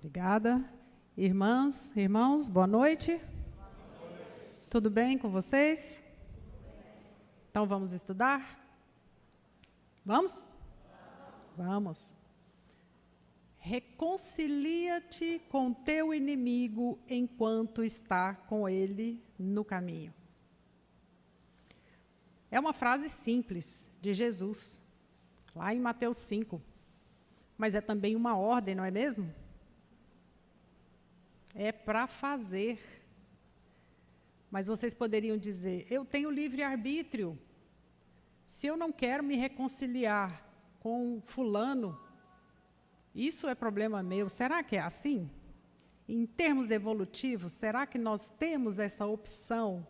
Obrigada. Irmãs, irmãos, boa noite. Tudo bem com vocês? Então vamos estudar? Vamos? Vamos. Reconcilia-te com teu inimigo enquanto está com ele no caminho. É uma frase simples de Jesus, lá em Mateus 5. Mas é também uma ordem, não é mesmo? É para fazer. Mas vocês poderiam dizer, eu tenho livre-arbítrio. Se eu não quero me reconciliar com fulano, isso é problema meu. Será que é assim? Em termos evolutivos, será que nós temos essa opção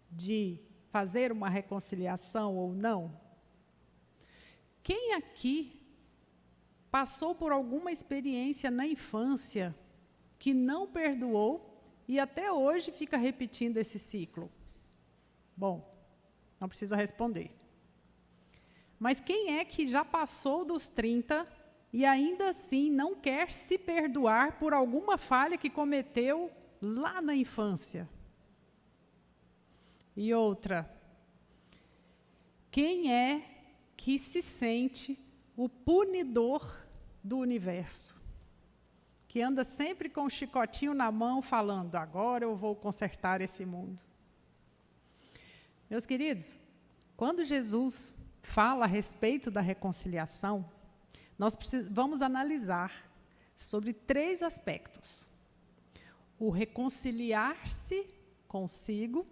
de fazer uma reconciliação ou não? Quem aqui passou por alguma experiência na infância que não perdoou e até hoje fica repetindo esse ciclo? Bom, não precisa responder. Mas quem é que já passou dos 30 e ainda assim não quer se perdoar por alguma falha que cometeu lá na infância? E outra, quem é que se sente o punidor do universo? Que anda sempre com o chicotinho na mão falando, agora eu vou consertar esse mundo. Meus queridos, quando Jesus fala a respeito da reconciliação, nós vamos analisar sobre 3 aspectos. O reconciliar-se consigo,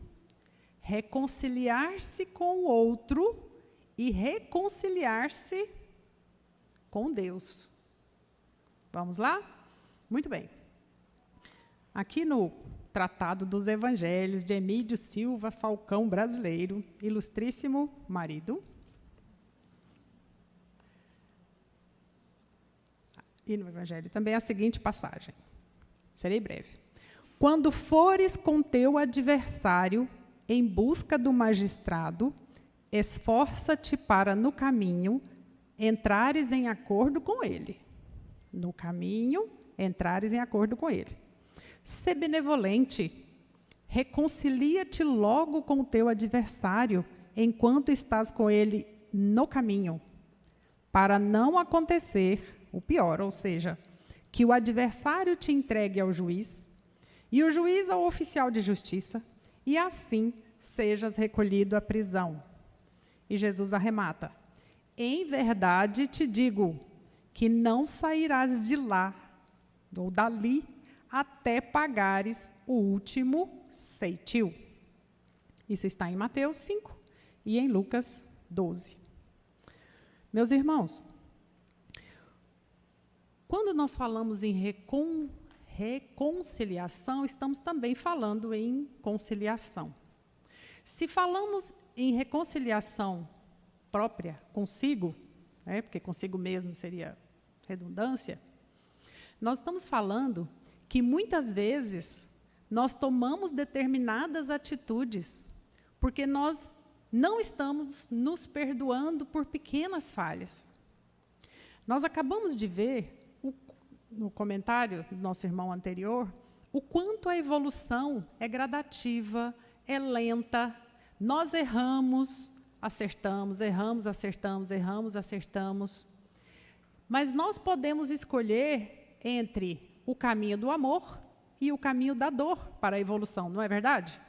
reconciliar-se com o outro e reconciliar-se com Deus. Vamos lá? Muito bem. Aqui no Tratado dos Evangelhos de Emídio Silva Falcão Brasileiro, ilustríssimo marido. E no Evangelho também a seguinte passagem. Serei breve. Quando fores com teu adversário em busca do magistrado, esforça-te para no caminho entrares em acordo com ele. No caminho, entrares em acordo com ele. Sê benevolente, reconcilia-te logo com o teu adversário, enquanto estás com ele no caminho, para não acontecer o pior, ou seja, que o adversário te entregue ao juiz, e o juiz ao oficial de justiça, e assim sejas recolhido à prisão. E Jesus arremata, em verdade te digo, que não sairás de lá, ou dali, até pagares o último ceitil. Isso está em Mateus 5 e em Lucas 12. Meus irmãos, quando nós falamos em reconciliação, estamos também falando em conciliação. Se falamos em reconciliação própria, consigo, porque consigo mesmo seria redundância, nós estamos falando que muitas vezes nós tomamos determinadas atitudes porque nós não estamos nos perdoando por pequenas falhas. Nós acabamos de ver, no comentário do nosso irmão anterior, o quanto a evolução é gradativa, é lenta. Nós erramos, acertamos, erramos, acertamos, erramos, acertamos. Mas nós podemos escolher entre o caminho do amor e o caminho da dor para a evolução, não é verdade?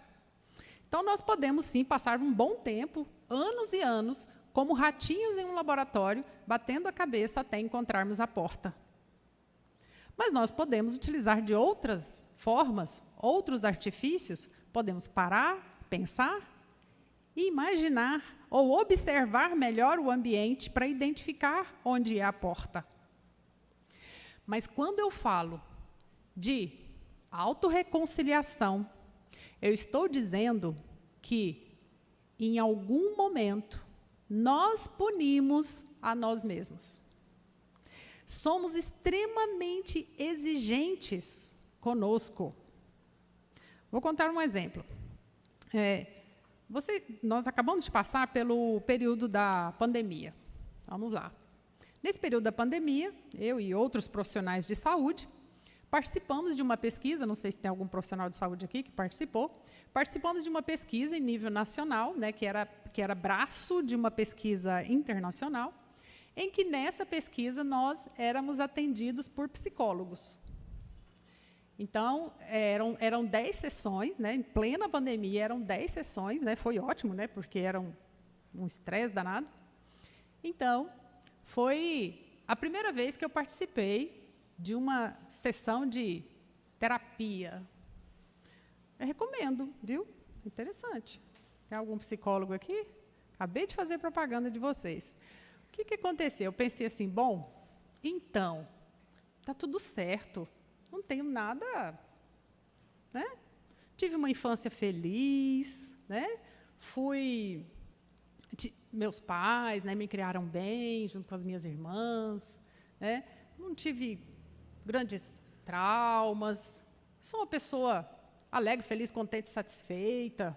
Então, nós podemos, sim, passar um bom tempo, anos e anos, como ratinhos em um laboratório, batendo a cabeça até encontrarmos a porta. Mas nós podemos utilizar de outras formas, outros artifícios, podemos parar, pensar e imaginar ou observar melhor o ambiente para identificar onde é a porta. Mas quando eu falo de autorreconciliação, eu estou dizendo que, em algum momento, nós punimos a nós mesmos. Somos extremamente exigentes conosco. Vou contar um exemplo. Nós acabamos de passar pelo período da pandemia. Vamos lá. Nesse período da pandemia, eu e outros profissionais de saúde, participamos de uma pesquisa, não sei se tem algum profissional de saúde aqui que participamos de uma pesquisa em nível nacional, né, que era braço de uma pesquisa internacional, em que nessa pesquisa nós éramos atendidos por psicólogos. Então, eram 10 sessões, né, em plena pandemia, eram 10 sessões, né, foi ótimo, né, porque era um estresse danado. Então, foi a primeira vez que eu participei de uma sessão de terapia. Eu recomendo, viu? Interessante. Tem algum psicólogo aqui? Acabei de fazer propaganda de vocês. O que aconteceu? Eu pensei assim, bom, então, está tudo certo. Não tenho nada, né? Tive uma infância feliz, né? Meus pais, né, me criaram bem, junto com as minhas irmãs, né? Não tive grandes traumas. Sou uma pessoa alegre, feliz, contente, satisfeita,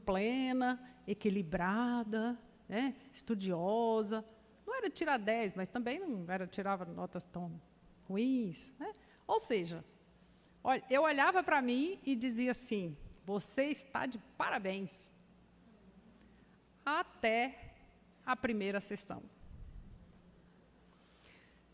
plena, equilibrada, né? Estudiosa. Não era tirar 10, mas também não tirava notas tão ruins, né? Ou seja, olha, eu olhava para mim e dizia assim, você está de parabéns. Até a primeira sessão.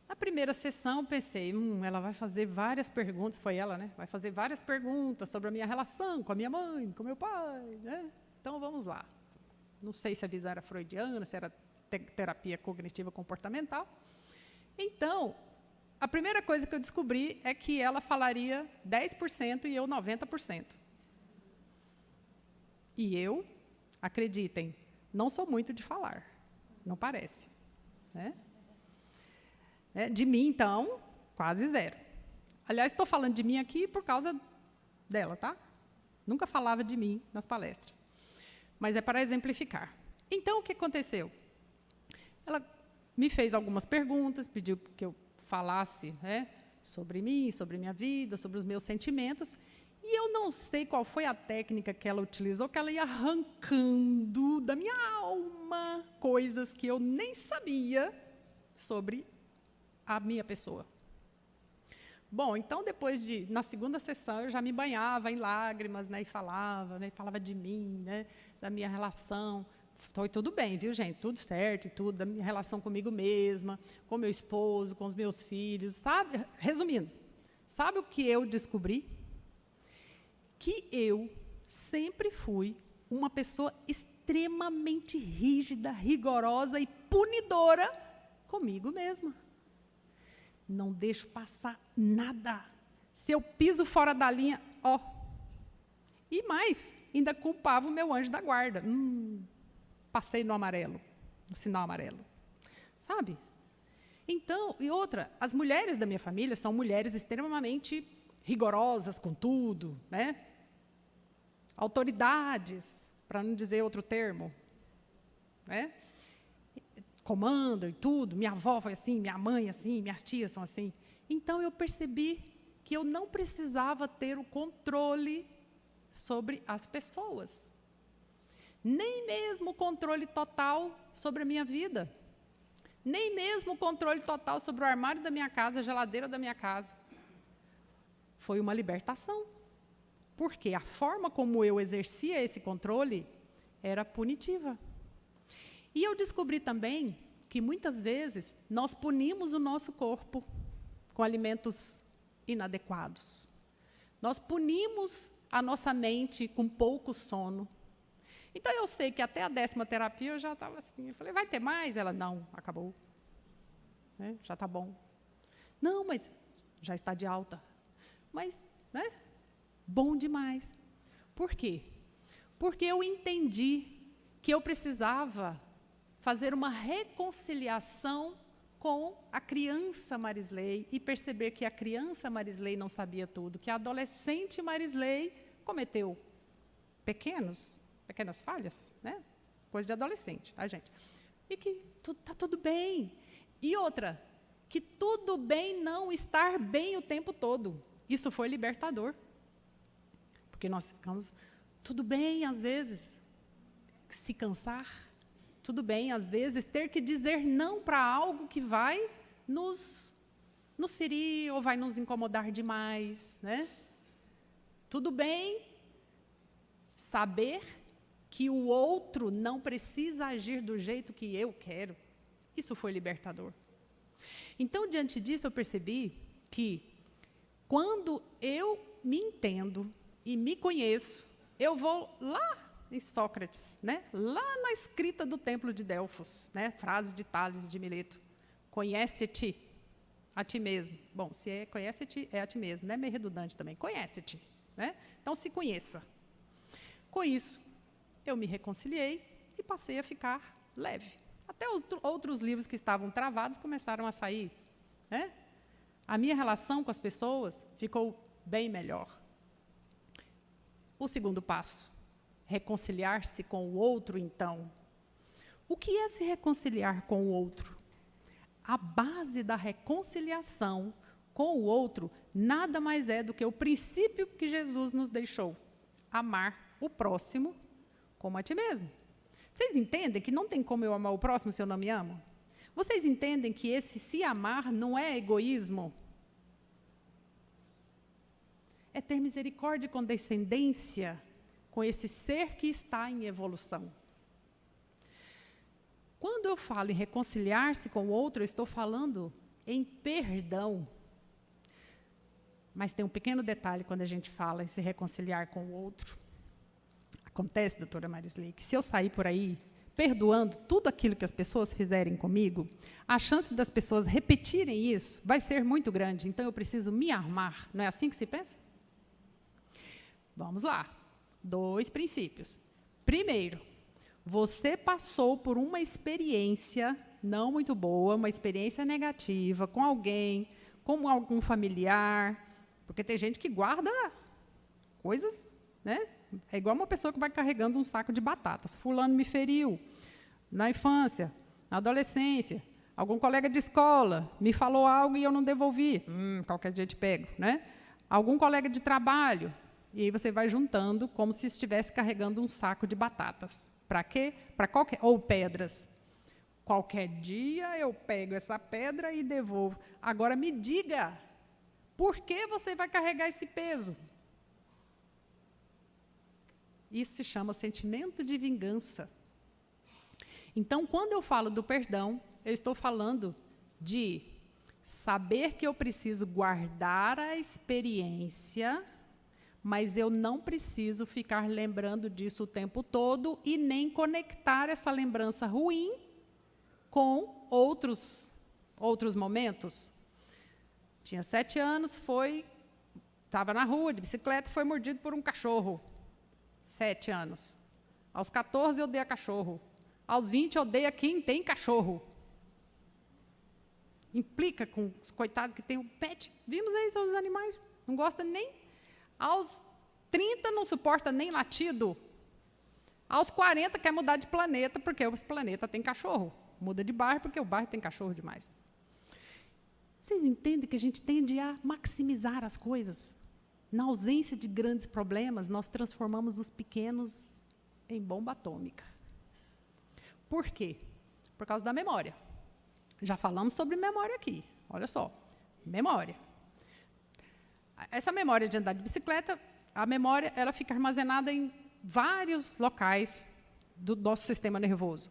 Na primeira sessão, pensei, ela vai fazer várias perguntas, foi ela, né? Vai fazer várias perguntas sobre a minha relação com a minha mãe, com meu pai, né? Então, vamos lá. Não sei se a visão era freudiana, se era terapia cognitiva comportamental. Então, a primeira coisa que eu descobri é que ela falaria 10% e eu 90%. E eu, acreditem, não sou muito de falar, não parece. Né? De mim, então, quase zero. Aliás, estou falando de mim aqui por causa dela, tá? Nunca falava de mim nas palestras. Mas é para exemplificar. Então, o que aconteceu? Ela me fez algumas perguntas, pediu que eu falasse, né, sobre mim, sobre minha vida, sobre os meus sentimentos, e eu não sei qual foi a técnica que ela utilizou, que ela ia arrancando da minha alma coisas que eu nem sabia sobre a minha pessoa. Bom, então, na segunda sessão, eu já me banhava em lágrimas, né, e falava de mim, né, da minha relação. Foi tudo bem, viu, gente? Tudo certo e tudo, da minha relação comigo mesma, com meu esposo, com os meus filhos, sabe? Resumindo, sabe o que eu descobri? Que eu sempre fui uma pessoa extremamente rígida, rigorosa e punidora comigo mesma. Não deixo passar nada. Se eu piso fora da linha, ó. E mais, ainda culpava o meu anjo da guarda. Passei no amarelo, no sinal amarelo. Sabe? Então, e outra, as mulheres da minha família são mulheres extremamente rigorosas com tudo, né? Autoridades, para não dizer outro termo, né? Comandam e tudo. Minha avó foi assim, minha mãe assim, minhas tias são assim. Então, eu percebi que eu não precisava ter o controle sobre as pessoas. Nem mesmo o controle total sobre a minha vida. Nem mesmo o controle total sobre o armário da minha casa, a geladeira da minha casa. Foi uma libertação. Porque a forma como eu exercia esse controle era punitiva. E eu descobri também que, muitas vezes, nós punimos o nosso corpo com alimentos inadequados. Nós punimos a nossa mente com pouco sono. Então, eu sei que até a 10ª terapia eu já estava assim. Eu falei, vai ter mais? Ela, não, acabou. Né? Já está bom. Não, mas já está de alta. Mas, né? Bom demais. Por quê? Porque eu entendi que eu precisava fazer uma reconciliação com a criança Marisley e perceber que a criança Marisley não sabia tudo, que a adolescente Marisley cometeu pequenas falhas, né? Coisa de adolescente, tá, gente? E que está tudo bem. E outra, que tudo bem não estar bem o tempo todo. Isso foi libertador. Porque nós ficamos, tudo bem, às vezes, se cansar. Tudo bem, às vezes, ter que dizer não para algo que vai nos nos ferir ou vai nos incomodar demais, né? Tudo bem saber que o outro não precisa agir do jeito que eu quero. Isso foi libertador. Então, diante disso, eu percebi que quando eu me entendo e me conheço, eu vou lá em Sócrates, né? Lá na escrita do Templo de Delfos, né? Frase de Tales de Mileto. Conhece-te a ti mesmo. Bom, se é conhece-te, é a ti mesmo, não é meio redundante também. Conhece-te, né? Então, se conheça. Com isso, eu me reconciliei e passei a ficar leve. Até os outros livros que estavam travados começaram a sair, né? A minha relação com as pessoas ficou bem melhor. O segundo passo, reconciliar-se com o outro, então. O que é se reconciliar com o outro? A base da reconciliação com o outro nada mais é do que o princípio que Jesus nos deixou: amar o próximo como a ti mesmo. Vocês entendem que não tem como eu amar o próximo se eu não me amo? Vocês entendem que esse se amar não é egoísmo? É ter misericórdia e condescendência com esse ser que está em evolução. Quando eu falo em reconciliar-se com o outro, eu estou falando em perdão. Mas tem um pequeno detalhe quando a gente fala em se reconciliar com o outro. Acontece, doutora Marisley, que se eu sair por aí perdoando tudo aquilo que as pessoas fizerem comigo, a chance das pessoas repetirem isso vai ser muito grande. Então, eu preciso me armar. Não é assim que se pensa? Vamos lá. 2 princípios. Primeiro, você passou por uma experiência não muito boa, uma experiência negativa com alguém, com algum familiar, porque tem gente que guarda coisas, né? É igual uma pessoa que vai carregando um saco de batatas. Fulano me feriu na infância, na adolescência. Algum colega de escola me falou algo e eu não devolvi. Qualquer dia eu te pego, né? Algum colega de trabalho. E aí você vai juntando como se estivesse carregando um saco de batatas. Para quê? Para qualquer... Ou pedras. Qualquer dia eu pego essa pedra e devolvo. Agora me diga, por que você vai carregar esse peso? Isso se chama sentimento de vingança. Então, quando eu falo do perdão, eu estou falando de saber que eu preciso guardar a experiência, mas eu não preciso ficar lembrando disso o tempo todo e nem conectar essa lembrança ruim com outros momentos. Tinha 7 anos, estava na rua de bicicleta, foi mordido por um cachorro. 7 anos. Aos 14, eu odeio cachorro. Aos 20, eu odeio quem tem cachorro. Implica com os coitados que têm um pet. Vimos aí todos os animais. Não gosta nem. Aos 30, não suporta nem latido. Aos 40, quer mudar de planeta, porque esse planeta tem cachorro. Muda de bairro, porque o bairro tem cachorro demais. Vocês entendem que a gente tende a maximizar as coisas? Na ausência de grandes problemas, nós transformamos os pequenos em bomba atômica. Por quê? Por causa da memória. Já falamos sobre memória aqui. Olha só, memória. Essa memória de andar de bicicleta, a memória ela fica armazenada em vários locais do nosso sistema nervoso.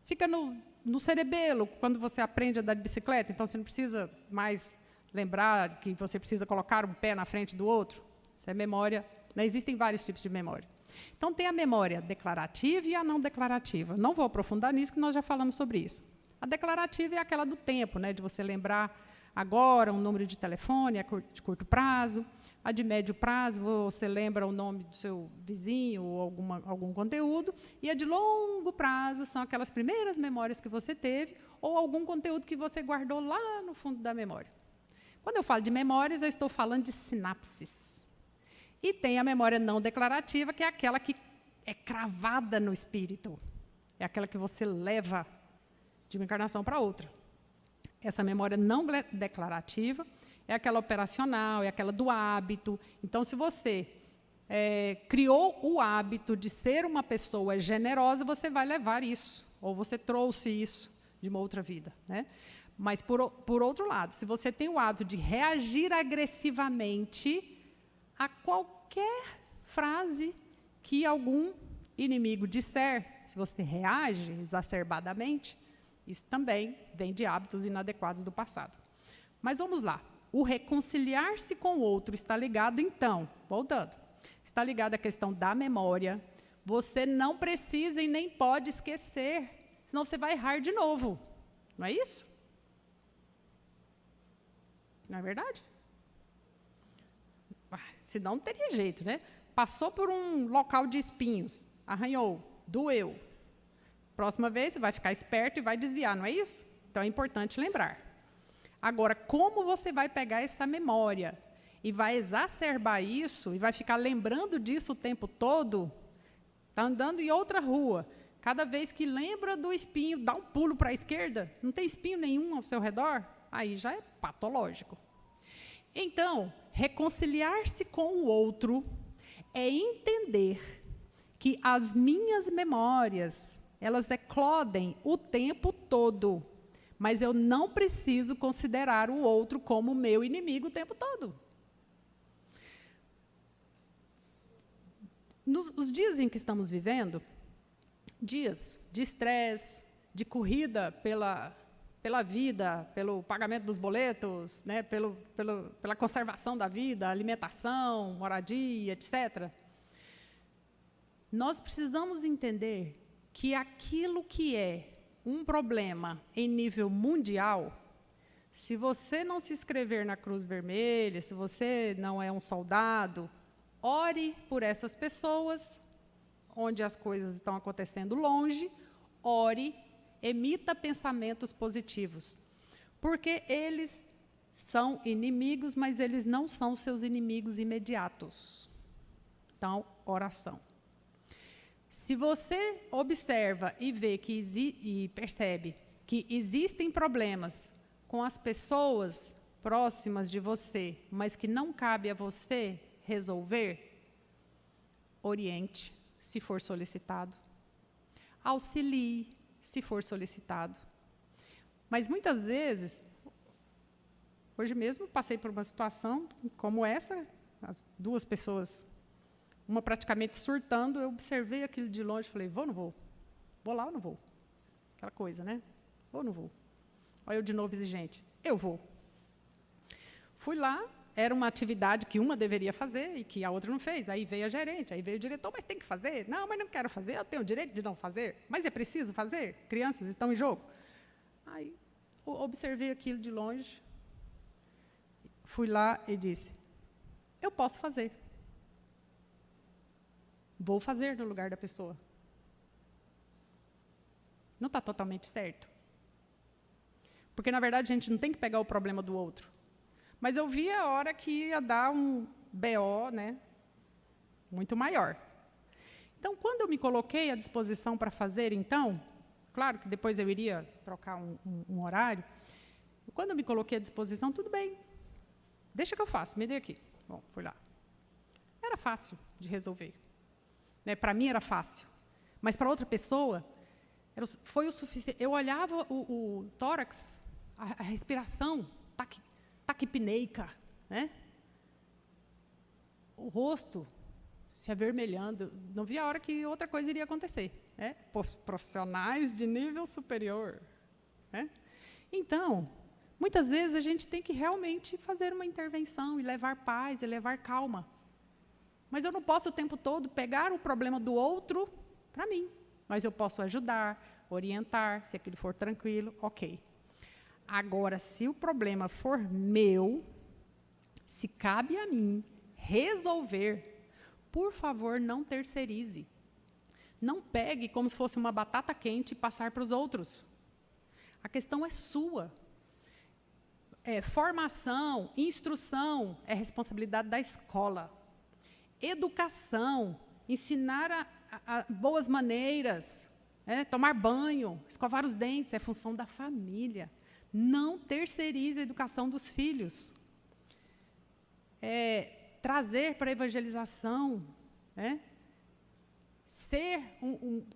Fica no cerebelo, quando você aprende a andar de bicicleta, então você não precisa mais lembrar que você precisa colocar um pé na frente do outro. Isso é memória. Né? Existem vários tipos de memória. Então, tem a memória declarativa e a não declarativa. Não vou aprofundar nisso, que nós já falamos sobre isso. A declarativa é aquela do tempo, né? De você lembrar agora um número de telefone, a de curto prazo. A de médio prazo, você lembra o nome do seu vizinho ou algum conteúdo. E a de longo prazo são aquelas primeiras memórias que você teve ou algum conteúdo que você guardou lá no fundo da memória. Quando eu falo de memórias, eu estou falando de sinapses. E tem a memória não declarativa, que é aquela que é cravada no espírito. É aquela que você leva de uma encarnação para outra. Essa memória não declarativa é aquela operacional, é aquela do hábito. Então, se você criou o hábito de ser uma pessoa generosa, você vai levar isso, ou você trouxe isso de uma outra vida, né? Mas, por outro lado, se você tem o hábito de reagir agressivamente a qualquer frase que algum inimigo disser, se você reage exacerbadamente, isso também vem de hábitos inadequados do passado. Mas vamos lá. O reconciliar-se com o outro está ligado, então, voltando, está ligado à questão da memória. Você não precisa e nem pode esquecer, senão você vai errar de novo. Não é isso? Não é verdade? Senão não teria jeito, né? Passou por um local de espinhos, arranhou, doeu. Próxima vez você vai ficar esperto e vai desviar, não é isso? Então é importante lembrar. Agora, como você vai pegar essa memória e vai exacerbar isso e vai ficar lembrando disso o tempo todo? Está andando em outra rua, cada vez que lembra do espinho, dá um pulo para a esquerda, não tem espinho nenhum ao seu redor? Aí já é patológico. Então, reconciliar-se com o outro é entender que as minhas memórias, elas eclodem o tempo todo, mas eu não preciso considerar o outro como meu inimigo o tempo todo. Os dias em que estamos vivendo, dias de estresse, de corrida pela vida, pelo pagamento dos boletos, né, pela conservação da vida, alimentação, moradia, etc. Nós precisamos entender que aquilo que é um problema em nível mundial, se você não se inscrever na Cruz Vermelha, se você não é um soldado, ore por essas pessoas, onde as coisas estão acontecendo longe, ore, emita pensamentos positivos, porque eles são inimigos, mas eles não são seus inimigos imediatos. Então, oração. Se você observa e vê e percebe que existem problemas com as pessoas próximas de você, mas que não cabe a você resolver, oriente, se for solicitado. Auxilie, se for solicitado. Mas muitas vezes, hoje mesmo passei por uma situação como essa, as duas pessoas, uma praticamente surtando, eu observei aquilo de longe e falei, vou ou não vou? Vou lá ou não vou? Aquela coisa, né? Vou ou não vou? Olha eu de novo exigente, eu vou. Fui lá, era uma atividade que uma deveria fazer e que a outra não fez. Aí veio a gerente, aí veio o diretor, mas tem que fazer? Não, mas não quero fazer, eu tenho o direito de não fazer. Mas é preciso fazer? Crianças estão em jogo. Aí observei aquilo de longe, fui lá e disse, eu posso fazer. Vou fazer no lugar da pessoa. Não está totalmente certo. Porque, na verdade, a gente não tem que pegar o problema do outro. Mas eu vi a hora que ia dar um BO, né, muito maior. Então, quando eu me coloquei à disposição para fazer, então, claro que depois eu iria trocar um horário, quando eu me coloquei à disposição, tudo bem, deixa que eu faço, me dê aqui. Bom, fui lá. Era fácil de resolver. Né, para mim era fácil, mas para outra pessoa foi o suficiente. Eu olhava o tórax, a respiração, taquipneica, né? O rosto se avermelhando, não via a hora que outra coisa iria acontecer. Né? Profissionais de nível superior. Né? Então, muitas vezes a gente tem que realmente fazer uma intervenção e levar paz e levar calma. Mas eu não posso o tempo todo pegar o problema do outro para mim. Mas eu posso ajudar, orientar, se aquilo for tranquilo, ok. Agora, se o problema for meu, se cabe a mim resolver, por favor, não terceirize. Não pegue como se fosse uma batata quente e passar para os outros. A questão é sua. Formação, instrução é responsabilidade da escola. Educação, ensinar a boas maneiras, tomar banho, escovar os dentes, é função da família. Não terceirize a educação dos filhos. Trazer para a evangelização,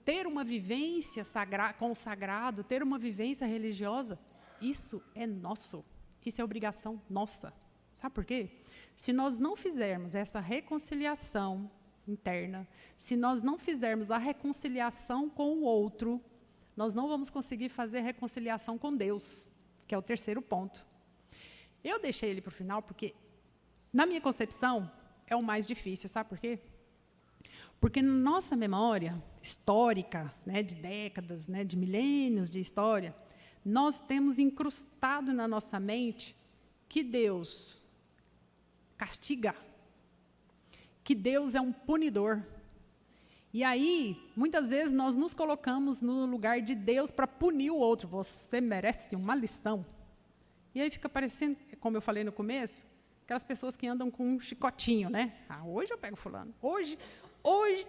ter uma vivência com o sagrado, ter uma vivência religiosa, Isso é nosso. Isso é obrigação nossa. Sabe por quê? Se nós não fizermos essa reconciliação interna, se nós não fizermos a reconciliação com o outro, nós não vamos conseguir fazer reconciliação com Deus, que é o terceiro ponto. Eu deixei ele para o final porque, na minha concepção, é o mais difícil. Sabe por quê? Porque na nossa memória histórica, né, de décadas, né, de milênios de história, nós temos incrustado na nossa mente que Deus castiga, que Deus é um punidor. E aí, muitas vezes, nós nos colocamos no lugar de Deus para punir o outro. Você merece uma lição. E aí fica parecendo, como eu falei no começo, aquelas pessoas que andam com um chicotinho, né? Hoje eu pego fulano. Hoje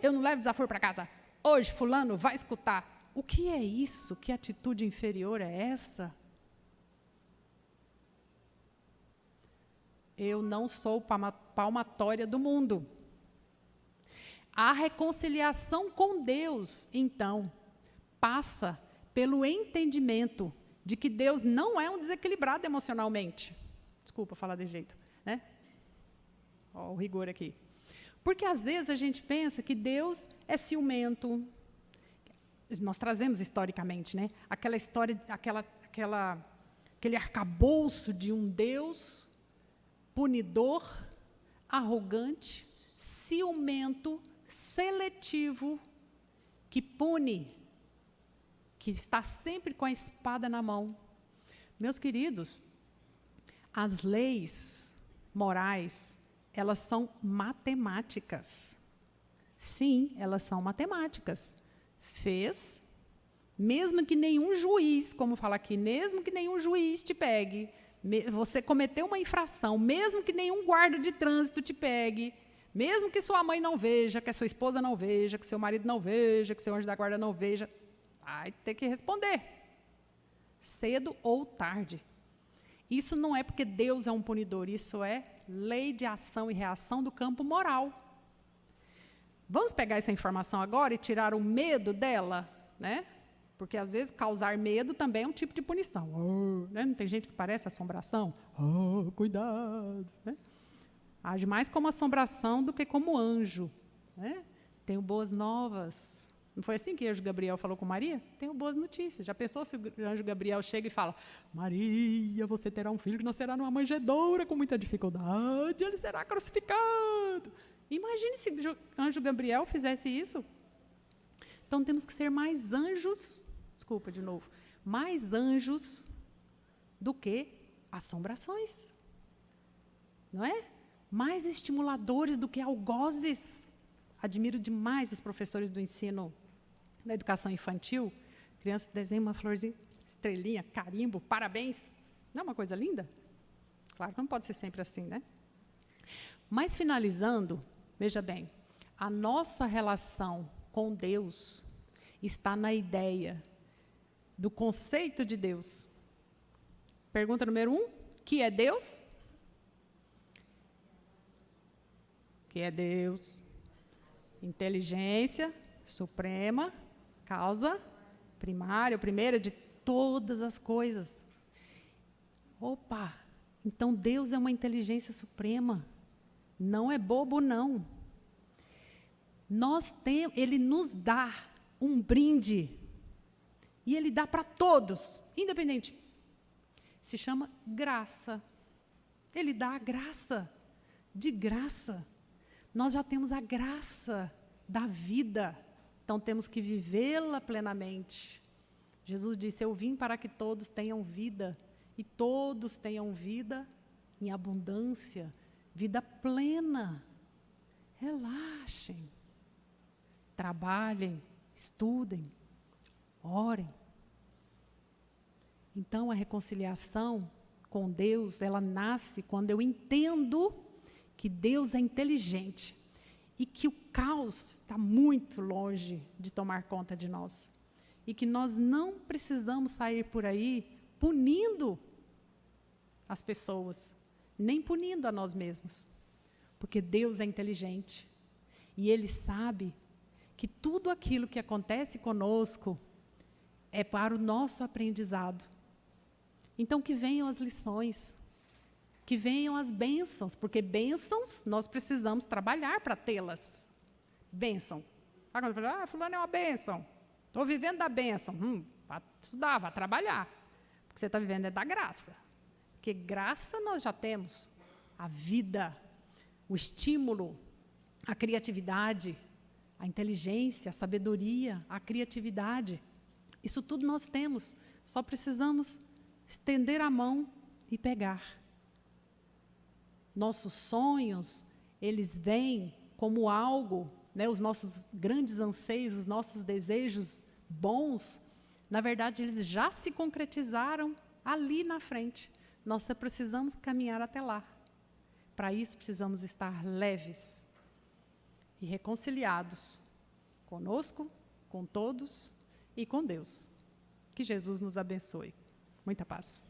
eu não levo desaforo para casa. Hoje fulano vai escutar. O que é isso? Que atitude inferior é essa? Eu não sou palmatória do mundo. A reconciliação com Deus, então, passa pelo entendimento de que Deus não é um desequilibrado emocionalmente. Desculpa falar desse jeito, né? Ó, o rigor aqui. Porque, às vezes, a gente pensa que Deus é ciumento. Nós trazemos historicamente, né? Aquela história, aquele arcabouço de um Deus punidor, arrogante, ciumento, seletivo, que pune, que está sempre com a espada na mão. Meus queridos, as leis morais, elas são matemáticas. Sim, elas são matemáticas. Fez, mesmo que nenhum juiz, como fala aqui, mesmo que nenhum juiz te pegue, você cometeu uma infração, mesmo que nenhum guarda de trânsito te pegue, mesmo que sua mãe não veja, que a sua esposa não veja, que seu marido não veja, que seu anjo da guarda não veja, vai ter que responder, cedo ou tarde. Isso não é porque Deus é um punidor, isso é lei de ação e reação do campo moral. Vamos pegar essa informação agora e tirar o medo dela, né? Porque, às vezes, causar medo também é um tipo de punição. Oh, né? Não tem gente que parece assombração? Oh, cuidado. Né? Age mais como assombração do que como anjo. Né? Tenho boas novas. Não foi assim que o anjo Gabriel falou com Maria? Tenho boas notícias. Já pensou se o anjo Gabriel chega e fala: Maria, você terá um filho que nascerá numa manjedoura com muita dificuldade, ele será crucificado. Imagine se o anjo Gabriel fizesse isso. Então, temos que ser mais anjos, mais anjos do que assombrações. Não é? Mais estimuladores do que algozes. Admiro demais os professores do ensino da educação infantil. Criança desenha uma florzinha, estrelinha, carimbo, parabéns. Não é uma coisa linda? Claro que não pode ser sempre assim, né? Mas, finalizando, veja bem, a nossa relação com Deus está na ideia do conceito de Deus. Pergunta número 1, que é Deus? Que é Deus? Inteligência suprema, causa primária, primeira de todas as coisas. Opa, então Deus é uma inteligência suprema. Não é bobo, não. Ele nos dá um brinde, e Ele dá para todos, independente. Se chama graça. Ele dá a graça, de graça. Nós já temos a graça da vida, então temos que vivê-la plenamente. Jesus disse: eu vim para que todos tenham vida, e todos tenham vida em abundância, vida plena. Relaxem. Trabalhem, estudem, orem. Então, a reconciliação com Deus, ela nasce quando eu entendo que Deus é inteligente e que o caos está muito longe de tomar conta de nós. E que nós não precisamos sair por aí punindo as pessoas, nem punindo a nós mesmos. Porque Deus é inteligente e Ele sabe que tudo aquilo que acontece conosco é para o nosso aprendizado. Então, que venham as lições, que venham as bênçãos, porque bênçãos nós precisamos trabalhar para tê-las. Bênçãos. Sabe quando fala, fulano é uma bênção, estou vivendo da bênção. Vá estudar, vá trabalhar. O que você está vivendo é da graça. Porque graça nós já temos. A vida, o estímulo, a criatividade, a inteligência, a sabedoria, a criatividade. Isso tudo nós temos. Só precisamos estender a mão e pegar. Nossos sonhos, eles vêm como algo, né, os nossos grandes anseios, os nossos desejos bons, na verdade, eles já se concretizaram ali na frente. Nós só precisamos caminhar até lá. Para isso, precisamos estar leves e reconciliados conosco, com todos e com Deus. Que Jesus nos abençoe. Muita paz.